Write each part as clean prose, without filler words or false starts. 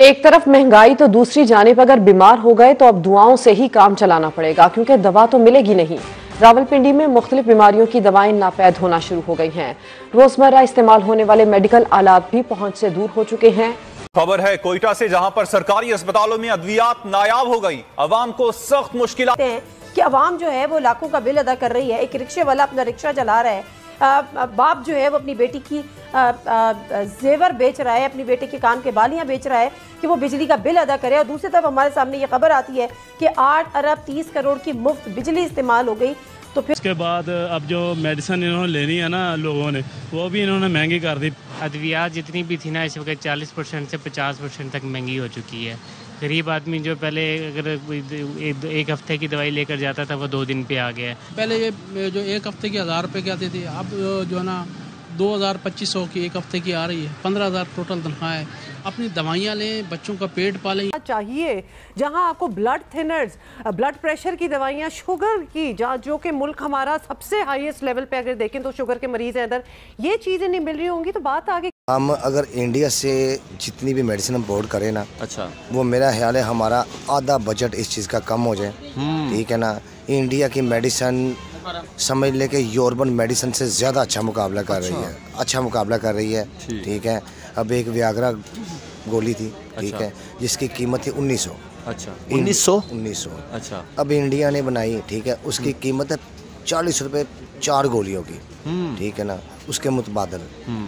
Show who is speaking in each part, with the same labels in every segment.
Speaker 1: एक तरफ महंगाई तो दूसरी जानिब अगर बीमार हो गए तो अब दुआओं से ही काम चलाना पड़ेगा, क्योंकि दवा तो मिलेगी नहीं। रावलपिंडी में मुख्तलिफ बीमारियों की दवाएं नापैद होना शुरू हो गई हैं। रोजमर्रा इस्तेमाल होने वाले मेडिकल आलात भी पहुंच से दूर हो चुके हैं।
Speaker 2: खबर है कोयटा से, जहां पर सरकारी अस्पतालों में अद्वियात नायाब हो गई। अवाम को सख्त मुश्किल
Speaker 3: कि अवाम जो है वो लाखों का बिल अदा कर रही है। एक रिक्शे वाला अपना रिक्शा चला रहा है, बाप जो है वो अपनी बेटी की जेवर बेच रहा है, अपनी बेटे के कान के बालियां बेच रहा है कि वो बिजली का बिल अदा करे। और दूसरी तरफ हमारे सामने ये खबर आती है कि 8 अरब 30 करोड़ की मुफ्त बिजली इस्तेमाल हो गई। तो फिर
Speaker 4: उसके बाद अब जो मेडिसिन इन्होंने लेनी है ना लोगों ने, वो भी इन्होंने महंगी कर दी।
Speaker 5: अद्वियात जितनी भी थी ना, इस वक्त 40% से 50% तक महंगी हो चुकी है। गरीब आदमी जो पहले अगर एक हफ्ते की दवाई लेकर जाता था वो 2 दिन पे आ गया है।
Speaker 6: पहले ये जो एक हफ्ते की 1000 रुपये की आती थी, अब जो है ना 2000-2500 की एक हफ्ते की आ रही है। 15,000 टोटल तनख्वाह है। अपनी दवाइयाँ लें, बच्चों का पेट पालें।
Speaker 3: चाहिए जहां आपको ब्लड थिनर्स, ब्लड प्रेशर की दवाइयाँ, शुगर की, जो कि मुल्क हमारा सबसे हाईएस्ट लेवल पे अगर देखें तो शुगर के मरीज हैं अंदर, ये चीज़ें नहीं मिल रही होंगी तो बात आगे।
Speaker 7: हम अगर इंडिया से जितनी भी मेडिसिन इम्पोर्ट करें ना,
Speaker 8: अच्छा,
Speaker 7: वो मेरा ख्याल है हमारा आधा बजट इस चीज़ का कम हो जाए। ठीक है ना। इंडिया की मेडिसिन समझ ले के यूरोपन मेडिसिन से ज़्यादा अच्छा मुकाबला कर रही है, अच्छा मुकाबला कर रही है। ठीक है। अब एक वियाग्रा गोली थी, ठीक है, जिसकी कीमत थी 1900।
Speaker 8: अच्छा, 1900। अच्छा,
Speaker 7: अब इंडिया ने बनाई, ठीक है, उसकी कीमत है 40 रुपये 4 गोलियों की। ठीक है ना, उसके मुतबादल।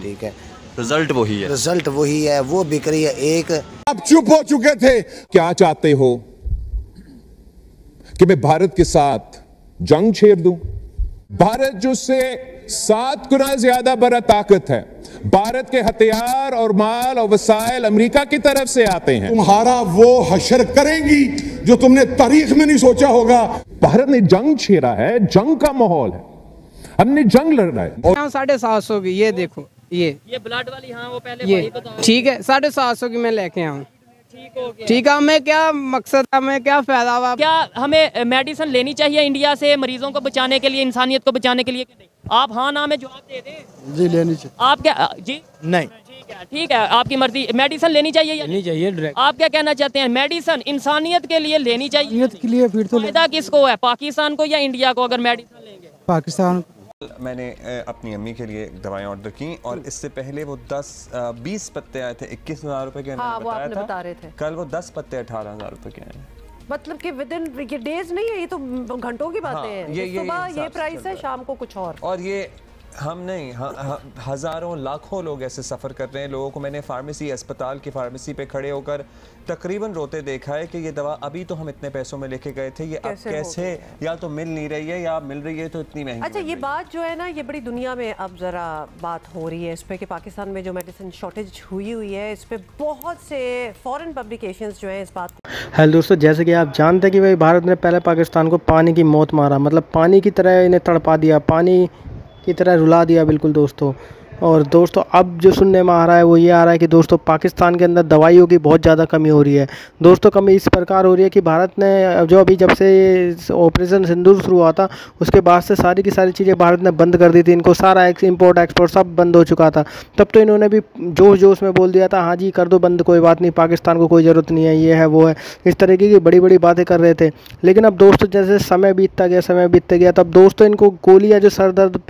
Speaker 7: ठीक है,
Speaker 8: रिजल्ट वही है,
Speaker 7: रिजल्ट वही है, वो बिक रही है। एक
Speaker 9: आप चुप हो चुके थे। क्या चाहते हो कि मैं भारत के साथ जंग छेड़ दूं? भारत जो से 7 गुना ज्यादा बड़ा ताकत है। भारत के हथियार और माल और वसाइल अमेरिका की तरफ से आते हैं।
Speaker 10: तुम्हारा वो हशर करेंगी जो तुमने तारीख में नहीं सोचा होगा।
Speaker 9: भारत ने जंग छेड़ा है, जंग का माहौल है, हमने जंग लड़ना है।
Speaker 11: 750 की, ये देखो, ये ब्लड वाली, हाँ वो पहले ये ठीक है। 750 की मैं लेके आऊँ, ठीक है। हमें क्या मकसद, हमें क्या फायदा हुआ?
Speaker 12: क्या हमें मेडिसिन लेनी चाहिए इंडिया से मरीजों को बचाने के लिए, इंसानियत को बचाने के लिए? आप हाँ ना में जवाब दे दें।
Speaker 6: जी लेनी चाहिए।
Speaker 12: आप क्या? जी नहीं, ठीक है, आपकी मर्जी। मेडिसिन लेनी चाहिए या नहीं चाहिए? आप क्या कहना चाहते हैं? मेडिसिन इंसानियत के लिए लेनी चाहिए
Speaker 6: के लिए, फिर तो
Speaker 12: फायदा किसको है, पाकिस्तान को या इंडिया को? अगर मेडिसिन लेंगे
Speaker 6: पाकिस्तान।
Speaker 13: मैंने अपनी अम्मी के लिए दवाएं ऑर्डर की और इससे पहले वो 10-20 पत्ते आए थे 21,000 रुपए के।
Speaker 3: हाँ, वो आपने बता रहे थे।
Speaker 13: कल वो 10 पत्ते 18,000 रुपए के आए।
Speaker 3: मतलब कि विदिन ये डेज नहीं है, ये तो घंटों की बातें हैं। सुबह ये प्राइस है, शाम को कुछ और
Speaker 13: ये हम नहीं, हज़ारों लाखों लोग ऐसे सफ़र कर रहे हैं। लोगों को मैंने फार्मेसी, अस्पताल की फार्मेसी पे खड़े होकर तकरीबन रोते देखा है कि ये दवा अभी तो हम इतने पैसों में लेके गए थे, ये अब कैसे या तो मिल नहीं रही है या मिल रही है तो इतनी महंगी।
Speaker 3: अच्छा, ये बात जो है ना, ये बड़ी दुनिया में अब ज़रा बात हो रही है इस पे कि पाकिस्तान में जो मेडिसिन शॉर्टेज हुई है, इस पे बहुत से फॉरेन पब्लिकेशंस जो है इस बात।
Speaker 11: हेलो दोस्तों, जैसे कि आप जानते हैं कि भाई भारत ने पहले पाकिस्तान को पानी की मौत मारा, मतलब पानी की तरह इन्हें तड़पा दिया, पानी की तरह रुला दिया बिल्कुल दोस्तों। और दोस्तों अब जो सुनने में आ रहा है वो ये आ रहा है कि दोस्तों पाकिस्तान के अंदर दवाइयों की बहुत ज़्यादा कमी हो रही है। दोस्तों कमी इस प्रकार हो रही है कि भारत ने जब से ऑपरेशन सिंदूर शुरू हुआ था, उसके बाद से सारी की सारी चीज़ें भारत ने बंद कर दी थी। इनको सारा इम्पोर्ट एक्सपोर्ट सब बंद हो चुका था। तब तो इन्होंने भी जोश जोश में बोल दिया था, हाँ जी कर दो बंद, कोई बात नहीं, पाकिस्तान को कोई ज़रूरत नहीं है, ये है वो है, इस तरीके की बड़ी बड़ी बातें कर रहे थे। लेकिन अब दोस्तों जैसे समय बीतता गया तब दोस्तों इनको गोलियाँ, जो सर दर्द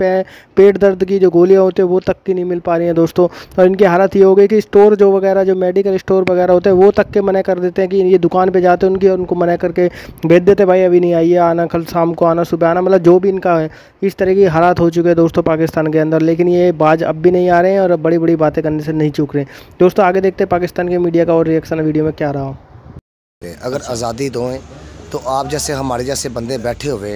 Speaker 11: पेट दर्द की जो गोलियाँ होती है वो तक की नहीं मिल पा रही हैं दोस्तों। और इनकी हालत ये हो गई कि स्टोर जो वगैरह, जो मेडिकल स्टोर वगैरह होते हैं वो तक के मना कर देते हैं कि ये दुकान पे जाते हैं उनकी, और उनको मना करके भेज देते, भाई अभी नहीं आइए, आना कल शाम को आना, सुबह आना, मतलब जो भी इनका है। इस तरह की हालात हो चुके हैं दोस्तों पाकिस्तान के अंदर। लेकिन ये बाज अब भी नहीं आ रहे हैं और बड़ी बड़ी बातें करने से नहीं चूक रहे। दोस्तों आगे देखते हैं पाकिस्तान के मीडिया का और रिएक्शन वीडियो में क्या रहा हो।
Speaker 7: अगर आज़ादी दोएं तो आप जैसे हमारे जैसे बंदे बैठे हुए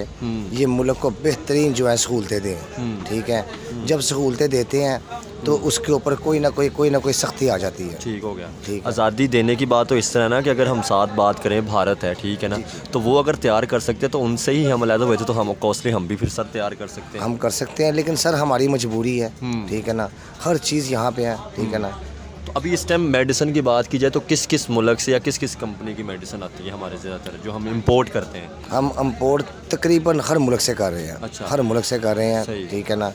Speaker 7: ये मुल्क को बेहतरीन जो है सहूलतें दें। ठीक है, जब सहूलतें देते हैं तो उसके ऊपर कोई ना कोई सख्ती आ जाती है।
Speaker 8: ठीक हो गया। ठीक, आज़ादी देने की बात तो इस तरह ना कि अगर हम साथ बात करें, भारत है, ठीक है ना, तो वो अगर तैयार कर सकते हैं तो उनसे ही हम अलग हुए थे, तो हम कॉस्टली हम भी फिर सर तैयार कर सकते हैं।
Speaker 7: हम कर सकते हैं, लेकिन सर हमारी मजबूरी है। ठीक है ना, हर चीज़ यहाँ पे है। ठीक है ना।
Speaker 8: तो अभी इस टाइम मेडिसिन की बात की जाए तो किस किस मुल्क से या किस किस कंपनी की मेडिसिन आती है हमारे ज़्यादातर जो हम इंपोर्ट करते हैं?
Speaker 7: हम इंपोर्ट तकरीबन हर मुल्क से कर रहे हैं।
Speaker 8: अच्छा,
Speaker 7: हर मुल्क से कर रहे हैं। ठीक है ना।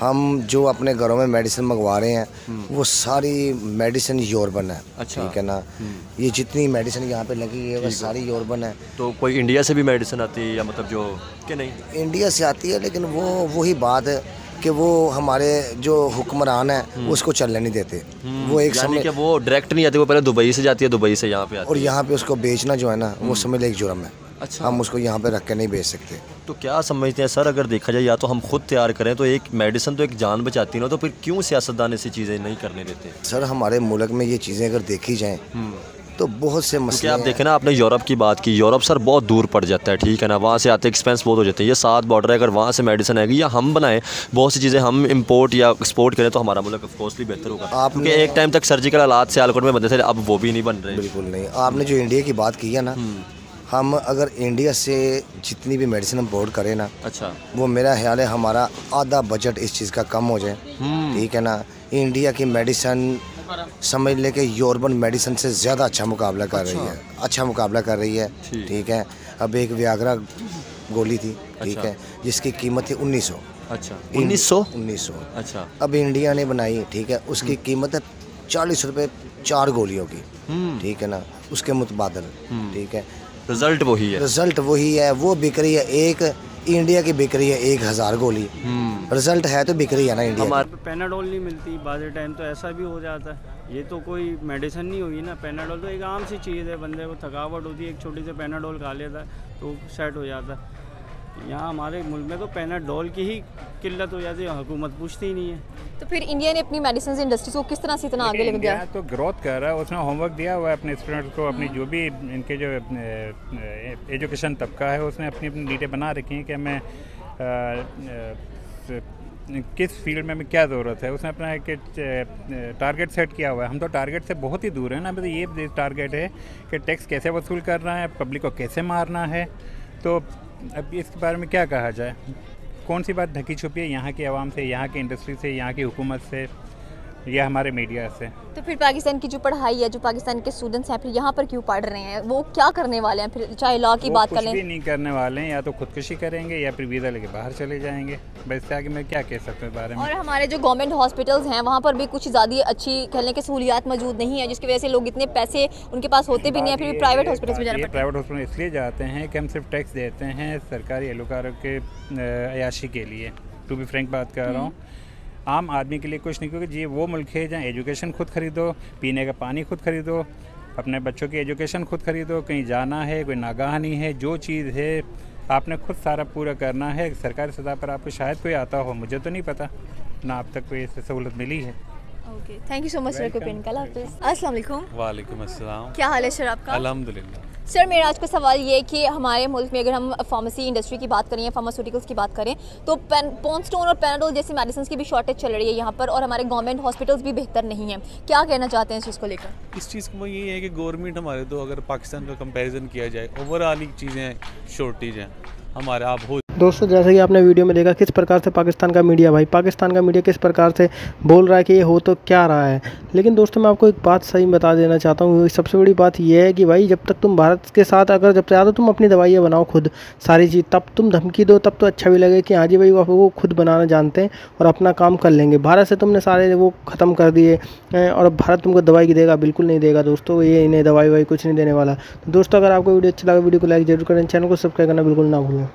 Speaker 7: हम जो अपने घरों में मेडिसिन मंगवा रहे हैं वो सारी मेडिसिन यूरोपन है।
Speaker 8: अच्छा।
Speaker 7: ठीक है ना, ये जितनी मेडिसिन यहाँ पे लगी है वो सारी यूरोपन है।
Speaker 8: तो कोई इंडिया से भी मेडिसिन आती है या मतलब जो कि नहीं?
Speaker 7: इंडिया से आती है, लेकिन वो वही बात है कि वो हमारे जो हुक्मरान है उसको चलने नहीं देते। वो एक
Speaker 8: यानी
Speaker 7: समय
Speaker 8: कि वो डायरेक्ट नहीं आती, वो पहले दुबई से जाती है, दुबई से यहाँ पे आती है
Speaker 7: और यहाँ पे उसको बेचना जो है ना वो समझ ले एक जुर्म है।
Speaker 8: अच्छा।
Speaker 7: हम उसको यहाँ पे रख के नहीं बेच सकते।
Speaker 8: तो क्या समझते हैं सर, अगर देखा जाए या तो हम खुद तैयार करें तो एक मेडिसिन तो एक जान बचाती है ना, तो फिर क्यों सियासतदान ऐसी चीज़ें नहीं करने देते?
Speaker 7: सर हमारे मुल्क में ये चीज़ें अगर देखी जाएँ तो बहुत से मसले
Speaker 8: आप देखें ना, आपने यूरोप की बात की, यूरोप सर बहुत दूर पड़ जाता है, ठीक है ना, वहाँ से आते एक्सपेंस बहुत हो जाते हैं। ये 7 बॉर्डर है, अगर वहाँ से मेडिसिन आएगी या हम बनाएं बहुत सी चीज़ें हम इंपोर्ट या एक्सपोर्ट करें तो हमारा मुल्क ऑफकोर्सली बेहतर होगा। क्योंकि एक टाइम तक सर्जिकल आलात सियालकोट में बनते थे, अब वो भी नहीं बन रहे।
Speaker 7: बिल्कुल नहीं। आपने जो इंडिया की बात की है ना, हम अगर इंडिया से जितनी भी मेडिसिन इंपोर्ट करें ना,
Speaker 8: अच्छा,
Speaker 7: वो मेरा ख्याल है हमारा आधा बजट इस चीज़ का कम हो जाए। ठीक है ना, इंडिया की मेडिसिन समझ ले के यूरोपन मेडिसिन से ज़्यादा अच्छा मुकाबला कर रही है। अच्छा मुकाबला कर रही है। ठीक है, अब एक वियाग्रा गोली थी, ठीक है, जिसकी कीमत थी 1900।
Speaker 8: अच्छा, 1900। अच्छा,
Speaker 7: अब इंडिया ने बनाई, ठीक है, उसकी कीमत है 40 रुपये 4 गोलियों की। ठीक है ना, उसके मुतबादल। ठीक है,
Speaker 8: रिजल्ट वही है।
Speaker 7: रिजल्ट वही है। वो बिक रही है, एक इंडिया की बिक रही है 1000 गोली। रिजल्ट है तो बिक रही है ना इंडिया की।
Speaker 14: पैनाडोल नहीं मिलती बाज़ टाइम, तो ऐसा भी हो जाता है। ये तो कोई मेडिसिन नहीं होगी ना, पैनाडोल तो एक आम सी चीज़ है, बंदे को थकावट होती है, एक छोटी सी पैनाडोल खा लेता है तो सेट हो जाता है। यहाँ हमारे मुल्क में तो पैनाडोल की ही किल्लत हो जाती है, हुकूमत पूछती ही नहीं है।
Speaker 15: तो फिर इंडिया ने अपनी मेडिसिन इंडस्ट्री को किस तरह से इतना आगे लेके गया?
Speaker 16: तो ग्रोथ कर रहा है, उसने होमवर्क दिया हुआ है अपने स्टूडेंट्स को, अपनी जो भी इनके जो एजुकेशन तबका है उसने अपनी अपनी नीडें बना रखी हैं कि हमें किस फील्ड में क्या ज़रूरत है। उसने अपना एक टारगेट सेट किया हुआ है। हम तो टारगेट से बहुत ही दूर है ना। मतलब ये टारगेट है कि टैक्स कैसे वसूल करना है, पब्लिक को कैसे मारना है। तो अब इसके बारे में क्या कहा जाए, कौन सी बात ढकी छुपी है यहाँ की आवाम से, यहाँ की इंडस्ट्री से, यहाँ की हुकूमत से या हमारे मीडिया से।
Speaker 15: तो फिर पाकिस्तान की जो पढ़ाई है, जो पाकिस्तान के स्टूडेंट्स हैं फिर यहाँ पर क्यों पढ़ रहे हैं, वो क्या करने वाले हैं? फिर चाहे लॉ की बात कर लें,
Speaker 16: कुछ भी नहीं करने वाले हैं, या तो खुदकुशी करेंगे या फिर वीज़ा लेके बाहर चले जाएंगे। बस आगे मैं क्या कह सकता हूँ इस बारे में।
Speaker 15: और हमारे जो गवर्नमेंट हॉस्पिटल्स हैं वहाँ पर भी कुछ ज़्यादा अच्छी कहने की सहूलियात मौजूद नहीं है, जिसकी वजह से लोग इतने पैसे उनके पास होते भी नहीं है, फिर भी प्राइवेट हॉस्पिटल्स में जाना पड़ता है।
Speaker 16: प्राइवेट हॉस्पिटल इसलिए जाते हैं कि हम सिर्फ टैक्स देते हैं सरकारी एहलकारों के अयाशी के लिए। टू बी फ्रैंक बात कर रहा हूँ, आम आदमी के लिए कुछ नहीं, क्योंकि ये वो मुल्क है जहाँ एजुकेशन खुद खरीदो, पीने का पानी खुद खरीदो, अपने बच्चों की एजुकेशन खुद खरीदो, कहीं जाना है कोई नागाह नहीं है, जो चीज़ है आपने खुद सारा पूरा करना है। सरकारी सतह पर आपको शायद कोई आता हो, मुझे तो नहीं पता, ना अब तक कोई ऐसी सहूलत मिली है।
Speaker 15: Okay, thank you so much sir. अस्सलाम वालेकुम।
Speaker 17: वालेकुम अस्सलाम।
Speaker 15: क्या हाल है सर आपका?
Speaker 17: अल्हम्दुलिल्लाह।
Speaker 15: सर मेरा आज का सवाल ये है कि हमारे मुल्क में अगर हम फार्मेसी इंडस्ट्री की बात करें या फार्मास्यूटिकल्स की बात करें तो पॉन्स्टोन और पैनाडोल जैसी मेडिसिन की भी शॉर्टेज चल रही है यहाँ पर, और हमारे गवर्नमेंट हॉस्पिटल्स भी बेहतर नहीं हैं। क्या कहना चाहते हैं इस चीज़ को लेकर?
Speaker 17: इस चीज़ को ये है कि गवर्नमेंट हमारे तो अगर पाकिस्तान का कंपैरिजन किया जाए ओवरऑल ही चीज़ें शॉर्टेज हैं हमारे आप हो।
Speaker 11: दोस्तों जैसे कि आपने वीडियो में देखा किस प्रकार से पाकिस्तान का मीडिया किस प्रकार से बोल रहा है कि ये हो तो क्या रहा है। लेकिन दोस्तों मैं आपको एक बात सही बता देना चाहता हूँ, सबसे बड़ी बात यह है कि भाई जब तक तुम भारत के साथ अगर जब ज़्यादा तुम अपनी दवाइयाँ बनाओ खुद सारी चीज़, तब तुम धमकी दो तब तो अच्छा भी लगे कि हाँ जी भाई वो खुद बनाना जानते हैं और अपना काम कर लेंगे। भारत से तुमने सारे वो ख़त्म कर दिए और भारत तुमको दवाई देगा, बिल्कुल नहीं देगा दोस्तों, ये इन्हें दवाई कुछ नहीं देने वाला। तो दोस्तों अगर आपको वीडियो अच्छा लगा वीडियो को लाइक जरूर करें, चैनल को सब्सक्राइब करना बिल्कुल ना भूलें।